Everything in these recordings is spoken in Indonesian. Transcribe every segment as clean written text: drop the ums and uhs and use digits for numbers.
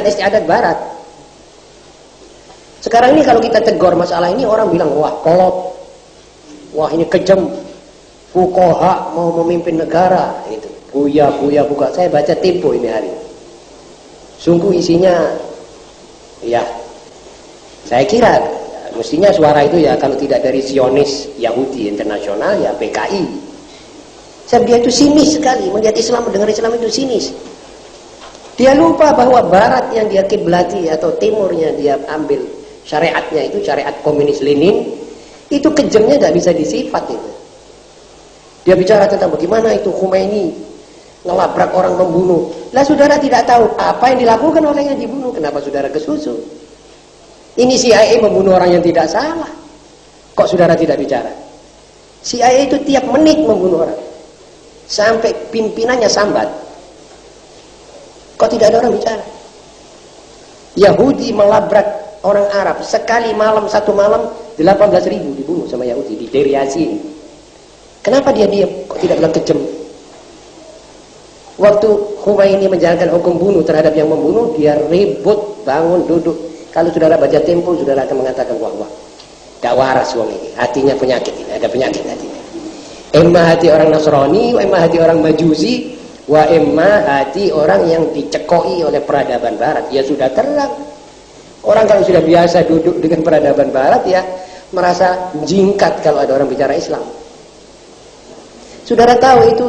istiadat barat. Sekarang ini kalau kita tegur masalah ini, orang bilang, wah kolot, wah ini kejam, fuqaha mau memimpin negara. Itu buya. Saya baca Tempo ini hari. Sungguh isinya, ya saya kira mestinya suara itu ya kalau tidak dari Zionis Yahudi Internasional ya PKI. Sebab dia itu sinis sekali melihat Islam, mendengar Islam itu sinis. Dia lupa bahwa Barat yang dia kiblati atau Timurnya dia ambil syariatnya itu syariat komunis Lenin, itu kejamnya tidak bisa disifat itu. Dia bicara tentang bagaimana itu Khomeini ngelabrak orang, membunuh. Lah saudara tidak tahu apa yang dilakukan oleh yang dibunuh. Kenapa saudara kesusu? Ini CIA membunuh orang yang tidak salah. Kok saudara tidak bicara? CIA itu tiap menit membunuh orang. Sampai pimpinannya sambat. Kok tidak ada orang bicara? Yahudi melabrak orang Arab. Sekali malam, satu malam 18.000 dibunuh sama Yahudi di Deir Yassin. Kenapa dia diam? Kok tidak bilang kejam? Waktu Khomeini menjalankan hukum bunuh terhadap yang membunuh, dia ribut, bangun, duduk. Kalau saudara baca Tempo, saudara akan mengatakan, wah, tidak waras wong ini, hatinya penyakit ini, ada penyakit hatinya. Emma hati orang Nasrani, emma hati orang Majusi, wa emma hati orang yang dicekoi oleh peradaban Barat. Ya sudah terang. Orang kalau sudah biasa duduk dengan peradaban Barat, ya merasa jingkat kalau ada orang bicara Islam. Saudara tahu itu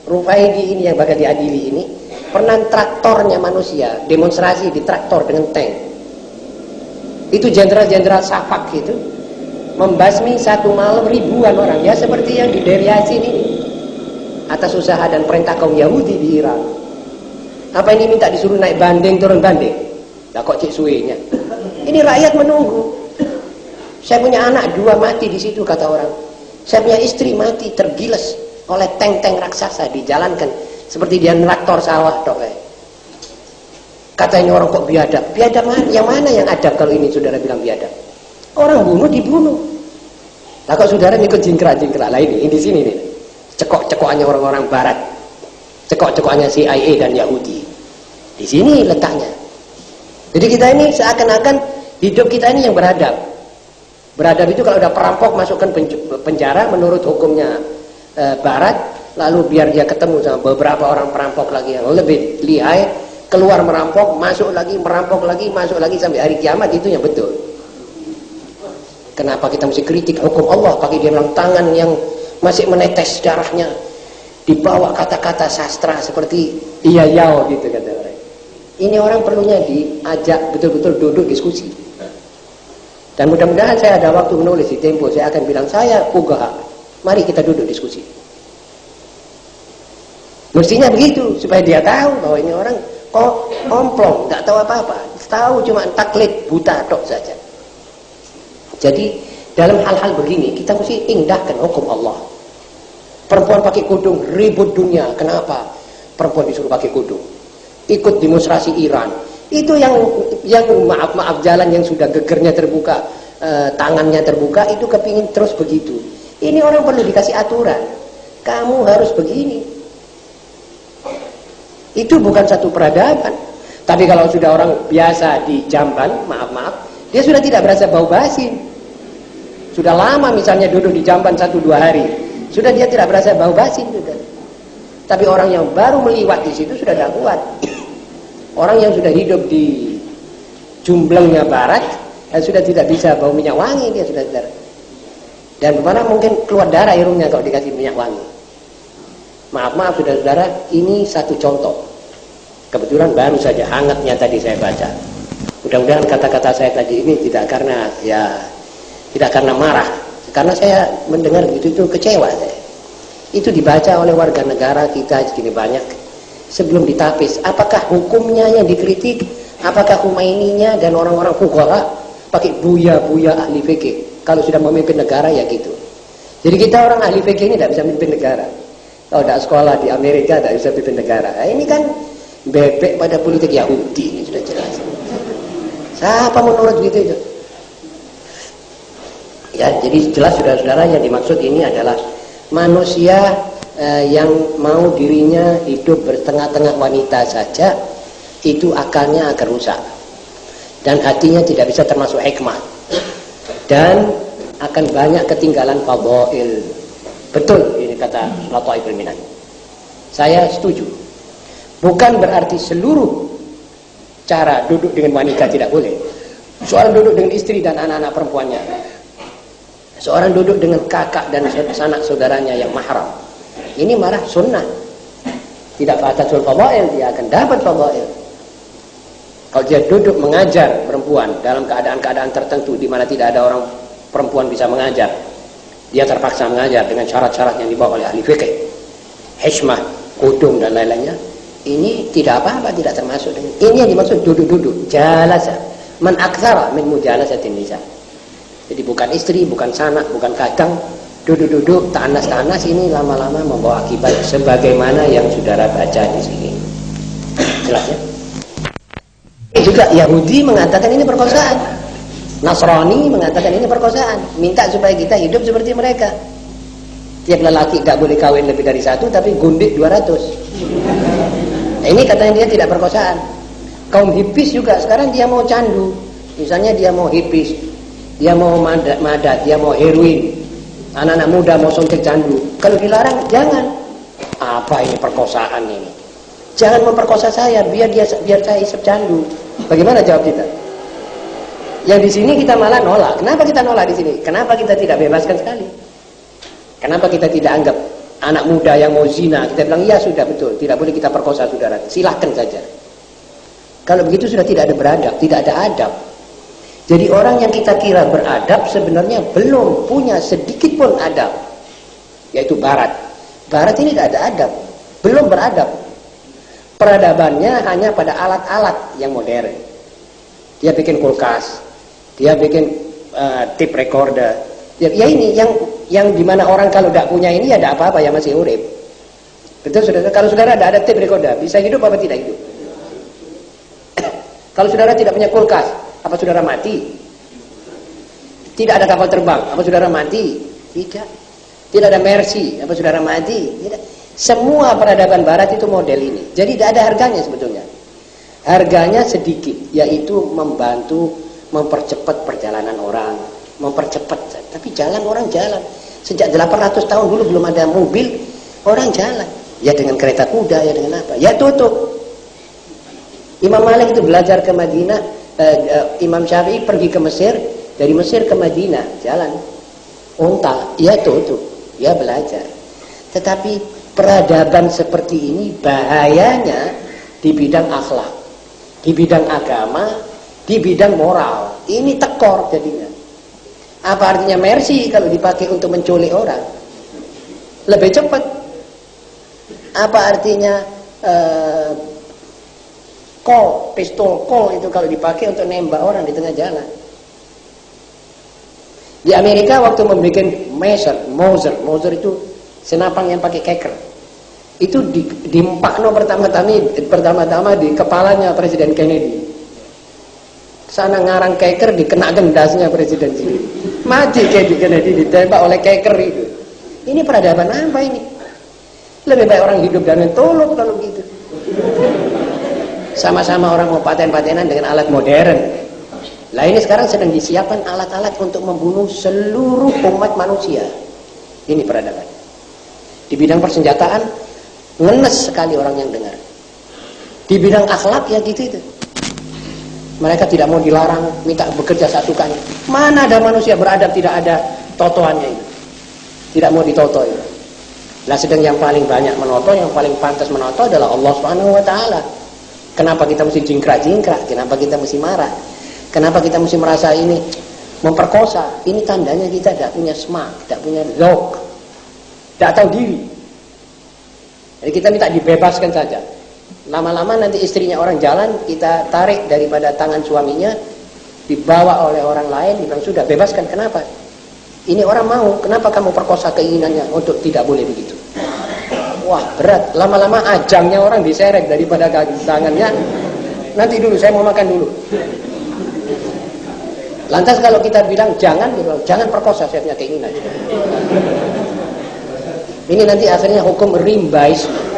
Rufaidi ini yang bakal diadili ini pernah traktornya manusia demonstrasi di traktor dengan tank. Itu jenderal-jenderal Safak itu membasmi satu malam ribuan orang, ya seperti yang di Deir Yassin ini atas usaha dan perintah kaum Yahudi di Irak. Apa ini minta disuruh naik banding turun banding? Lah kok cek suenya? Ini rakyat menunggu. Saya punya anak 2 mati di situ kata orang. Saya punya istri mati tergiles oleh tank-tank raksasa dijalankan seperti dia traktor sawah dok. Katanya orang kok biadab. Biadab mana? Yang mana yang adab kalau ini saudara bilang biadab? Orang bunuh dibunuh. Nah kok saudara ikut jingkrak-jingkrak lah ini di sini nih. Cekok-cekokannya orang-orang Barat, cekok-cekokannya CIA dan Yahudi. Di sini letaknya. Jadi kita ini seakan-akan hidup kita ini yang beradab. Beradab itu kalau udah perampok masukkan penjara menurut hukumnya Barat, lalu biar dia ketemu sama beberapa orang perampok lagi yang lebih lihai, keluar merampok, masuk lagi, merampok lagi, masuk lagi sampai hari kiamat, itu yang betul. Kenapa kita mesti kritik hukum Allah pakai dia bilang tangan yang masih menetes darahnya, dibawa kata-kata sastra seperti iya yao gitu kata orang. Ini orang perlunya diajak betul-betul duduk diskusi. Dan mudah-mudahan saya ada waktu menulis di Tempo, saya akan bilang saya fuqaha. Mari kita duduk diskusi. Mestinya begitu supaya dia tahu bahwa ini orang kok omplong, nggak tahu apa-apa, tahu cuma taklid buta tok saja. Jadi dalam hal-hal begini kita mesti indahkan hukum Allah. Perempuan pakai kudung ribut dunia, kenapa? Perempuan disuruh pakai kudung. Ikut demonstrasi Iran. Itu yang maaf jalan yang sudah gegernya terbuka, tangannya terbuka, itu kepingin terus begitu. Ini orang perlu dikasih aturan. Kamu harus begini. Itu bukan satu peradaban. Tapi kalau sudah orang biasa di Jamban, maaf, dia sudah tidak berasa bau basi. Sudah lama misalnya duduk di Jamban 1-2 hari, sudah dia tidak berasa bau basi sudah. Tapi orang yang baru meliwat di situ sudah tidak kuat. Orang yang sudah hidup di jumblengnya Barat, sudah tidak bisa bau minyak wangi, dia sudah tidak. Dan mana mungkin keluar darah hidungnya kalau dikasih minyak wangi. Maaf saudara-saudara, ini satu contoh. Kebetulan baru saja hangatnya tadi saya baca. Mudah-mudahan kata-kata saya tadi ini tidak karena marah, karena saya mendengar begitu itu kecewa saya. Itu dibaca oleh warga negara kita segini banyak sebelum ditapis. Apakah hukumnya yang dikritik? Apakah Khomeininya dan orang-orang fuqaha pakai buya ahli fikih? Kalau sudah memimpin negara ya gitu. Jadi kita orang ahli fikih ini tidak bisa memimpin negara. Kalau tidak sekolah di Amerika tidak bisa memimpin negara. Nah, ini kan bebek pada politik Yahudi, ini sudah jelas. Siapa menurut gitu itu? Ya, jadi jelas saudara-saudara yang dimaksud ini adalah manusia yang mau dirinya hidup bertengah-tengah wanita saja, itu akalnya akan rusak dan hatinya tidak bisa termasuk hikmah dan akan banyak ketinggalan fadhail. Betul ini kata Lataiful Minan. Saya setuju. Bukan berarti seluruh cara duduk dengan wanita tidak boleh. Seorang duduk dengan istri dan anak-anak perempuannya. Seorang duduk dengan kakak dan sanak saudaranya yang mahram. Ini malah sunnah. Tidak fatatul fadhail, dia akan dapat fadhail. Kalau dia duduk mengajar perempuan dalam keadaan-keadaan tertentu di mana tidak ada orang perempuan bisa mengajar, dia terpaksa mengajar dengan syarat-syarat yang dibawa oleh ahli fikih, hikmah, kudung dan lain-lainnya. Ini tidak apa-apa, tidak termasuk. Ini yang dimaksud duduk-duduk, jalasa. Man aktsara min mujalasatin nisa. Jadi bukan istri, bukan sanak, bukan kadang, duduk-duduk tanas-tanas ini lama-lama membawa akibat sebagaimana yang saudara baca di sini. Jelas ya? Juga Yahudi mengatakan ini perkosaan. Nasrani mengatakan ini perkosaan. Minta supaya kita hidup seperti mereka. Tiap lelaki tidak boleh kawin lebih dari satu, tapi gundik 200. Nah, ini katanya dia tidak perkosaan. Kaum hipis juga sekarang dia mau candu. Misalnya dia mau hipis, dia mau madat, dia mau heroin. Anak-anak muda mau suntik candu. Kalau dilarang, jangan. Apa ini perkosaan ini? Jangan memperkosa saya, biar saya isep candu. Bagaimana jawab kita? Yang di sini kita malah nolak. Kenapa kita nolak di sini? Kenapa kita tidak bebaskan sekali? Kenapa kita tidak anggap anak muda yang mau zina, kita bilang iya sudah betul, tidak boleh kita perkosa saudara, silahkan saja. Kalau begitu sudah tidak ada beradab, tidak ada adab. Jadi orang yang kita kira beradab sebenarnya belum punya sedikit pun adab, yaitu Barat. Barat ini tidak ada adab, belum beradab. Peradabannya hanya pada alat-alat yang modern. Dia bikin kulkas, dia bikin tape recorder. Ya ini yang dimana orang kalau tidak punya ini ya tidak apa-apa, ya masih urip. Betul saudara? Kalau saudara tidak ada tape recorder, bisa hidup apa tidak hidup? Kalau saudara tidak punya kulkas, apa saudara mati? Tidak ada kapal terbang, apa saudara mati? Tidak. Tidak ada Mercy, apa saudara mati? Tidak. Semua peradaban Barat itu model ini. Jadi tidak ada harganya sebetulnya. Harganya sedikit, yaitu membantu mempercepat perjalanan orang, mempercepat. Tapi jalan orang jalan. Sejak 800 tahun dulu belum ada mobil, orang jalan. Ya dengan kereta kuda, ya dengan apa? Ya tutup. Imam Malik itu belajar ke Madinah, Imam Syafi'i pergi ke Mesir, dari Mesir ke Madinah, jalan. Unta, ya tutup, ya belajar. Tetapi peradaban seperti ini bahayanya di bidang akhlak, di bidang agama, di bidang moral. Ini tekor jadinya. Apa artinya Mercy kalau dipakai untuk menculik orang? Lebih cepat. Apa artinya pistol Colt itu kalau dipakai untuk nembak orang di tengah jalan? Di Amerika waktu membuat Mauser itu senapan yang pakai keker. Itu diempakno pertama-tama di kepalanya Presiden Kennedy. Sana ngarang keker dikenakan dasnya Presiden sendiri. Mati Kennedy ditembak oleh keker itu. Ini peradaban apa ini? Lebih baik orang hidup dan mentolok kalau gitu. Sama-sama orang mau paten-patenan dengan alat modern. Lah ini sekarang sedang disiapkan alat-alat untuk membunuh seluruh umat manusia. Ini peradaban. Di bidang persenjataan ngenes sekali orang yang dengar. Di bidang akhlak ya gitu itu. Mereka tidak mau dilarang, minta bekerja satukan. Mana ada manusia beradab tidak ada totoannya itu. Tidak mau ditoto itu. Lah sedang yang paling banyak menoto, yang paling pantas menoto adalah Allah Subhanahu wa taala. Kenapa kita mesti jingkrak-jingkrak? Kenapa kita mesti marah? Kenapa kita mesti merasa ini memperkosa? Ini tandanya kita tidak punya smak, tidak punya zauq, tidak tahu diri. Jadi kita minta dibebaskan saja. Lama-lama nanti istrinya orang jalan, kita tarik daripada tangan suaminya, dibawa oleh orang lain, dibilang sudah bebaskan. Kenapa? Ini orang mau, kenapa kamu perkosa keinginannya untuk tidak boleh begitu? Wah berat, lama-lama ajangnya orang diseret daripada tangannya. Nanti dulu, saya mau makan dulu. Lantas kalau kita bilang jangan perkosa, saya punya keinginan. Ini nanti akhirnya hukum rimbaisme.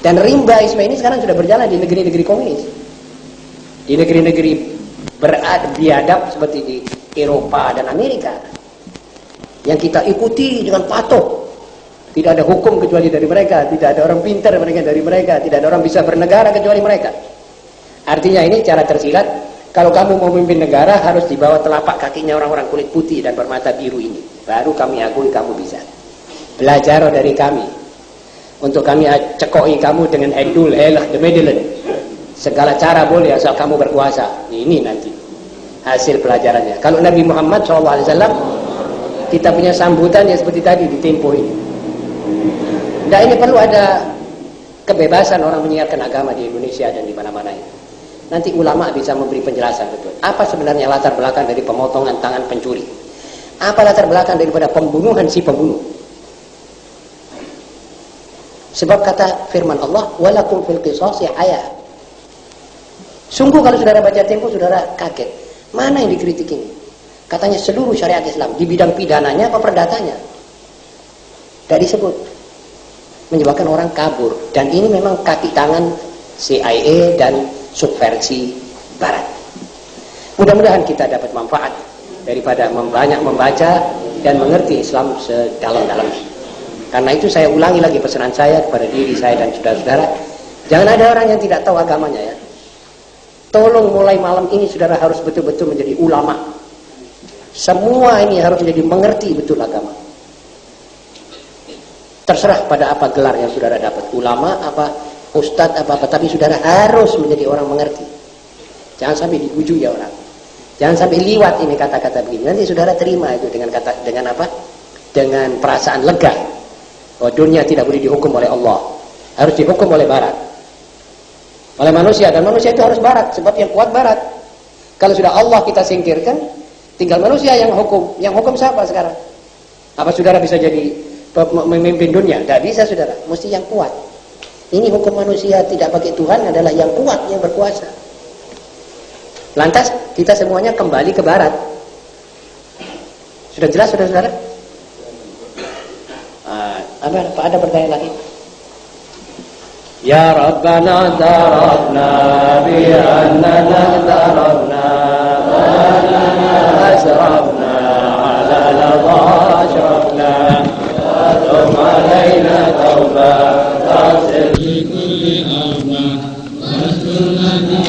Dan rimbaisme ini sekarang sudah berjalan di negeri-negeri komunis. di negeri-negeri biadab seperti di Eropa dan Amerika, yang kita ikuti dengan patuh. Tidak ada hukum kecuali dari mereka, tidak ada orang pintar dari mereka, tidak ada orang bisa bernegara kecuali mereka. Artinya ini cara tersilat, kalau kamu mau memimpin negara harus di bawah telapak kakinya orang-orang kulit putih dan bermata biru ini. Baru kami akui kamu bisa. Belajar dari kami. Untuk kami cekoi kamu dengan edul, helah, demedelen. Segala cara boleh asal kamu berkuasa. Ini nanti hasil pelajarannya. Kalau Nabi Muhammad SAW, kita punya sambutan yang seperti tadi di Tempo ini. Nah, ini perlu ada kebebasan orang menyiarkan agama di Indonesia dan di mana-mana ini. Nanti ulama bisa memberi penjelasan betul. Apa sebenarnya latar belakang dari pemotongan tangan pencuri? Apa latar belakang daripada pembunuhan si pembunuh? Sebab kata firman Allah, walakum fil qisasi hayah. Sungguh kalau saudara baca Tempo, saudara kaget. Mana yang dikritik ini? Katanya seluruh syariat Islam di bidang pidananya apa perdatanya? Tidak disebut. Menyebabkan orang kabur. Dan ini memang kaki tangan CIA dan subversi Barat. Mudah-mudahan kita dapat manfaat daripada banyak membaca dan mengerti Islam sedalam-dalamnya. Karena itu saya ulangi lagi pesanan saya kepada diri saya dan saudara-saudara, jangan ada orang yang tidak tahu agamanya ya. Tolong mulai malam ini saudara harus betul-betul menjadi ulama. Semua ini harus menjadi mengerti betul agama. Terserah pada apa gelar yang saudara dapat, ulama apa ustadz apa-apa, tapi saudara harus menjadi orang mengerti. Jangan sampai dibujuk ya orang. Jangan sampai liwat ini kata-kata begini. Nanti saudara terima itu dengan apa? Dengan perasaan lega. Bahwa dunia tidak boleh dihukum oleh Allah. Harus dihukum oleh Barat. Oleh manusia, dan manusia itu harus Barat, sebab yang kuat Barat. Kalau sudah Allah kita singkirkan, tinggal manusia yang hukum. Yang hukum siapa sekarang? Apa saudara bisa jadi memimpin dunia? Tidak bisa saudara, mesti yang kuat. Ini hukum manusia tidak pakai Tuhan adalah yang kuat, yang berkuasa. Lantas kita semuanya kembali ke Barat. Sudah jelas saudara-saudara? Ada pertanyaan lagi? Ya Rabbana darabna bi annana darabna wa lana asrafna ala ladha ashrafna wa tum alaina tauba tasir li kulli arba wa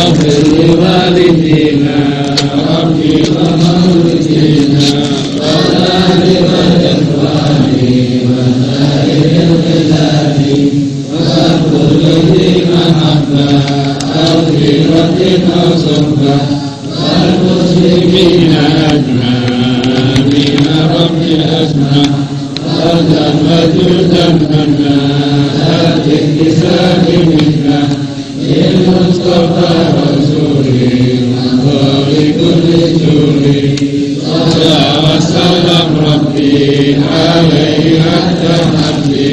اغفر لوالدينا ربي ومولدينا والآل والإخوان وسائر البلاد وكل ذي محبة أو غيرة أو صحبة والمسلمين أجمعين يا رب أسمع وتمت ذنبنا هذه الكتاب منا للمصطفى رسوله وقال كل سوري صلى وسلم ربي عليه حتى حبي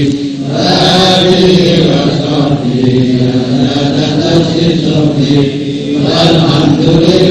وآله وصحبه على نفس صبي والحمد لله.